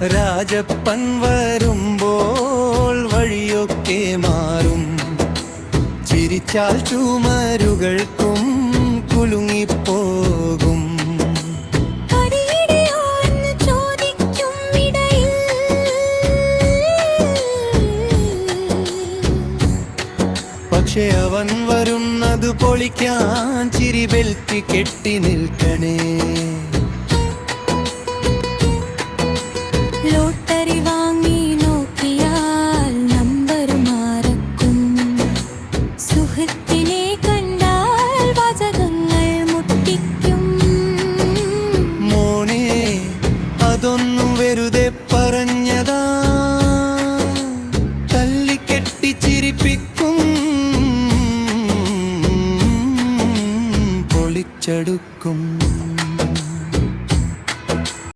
രാജപ്പൻ വരുമ്പോൾ വഴിയൊക്കെ മാറും. ചിരിച്ചാൽ ചുമരുകൾക്കും കുലുങ്ങിപ്പോകും. പക്ഷെ അവൻ വരുന്നത് പൊളിക്കാൻ ചിരി ബെൽറ്റ് കെട്ടി നിൽക്കണേ. ലോട്ടറി വാങ്ങി നോക്കിയാൽ നമ്പർ മാറക്കും. സുഹൃത്തിനെ കണ്ടാൽ വാചകങ്ങൾ മുട്ടിക്കും. മോനെ അതൊന്നും വെറുതെ പറഞ്ഞതാ, തല്ലിക്കെട്ടി ചിരിപ്പിക്കും, പൊളിച്ചെടുക്കും.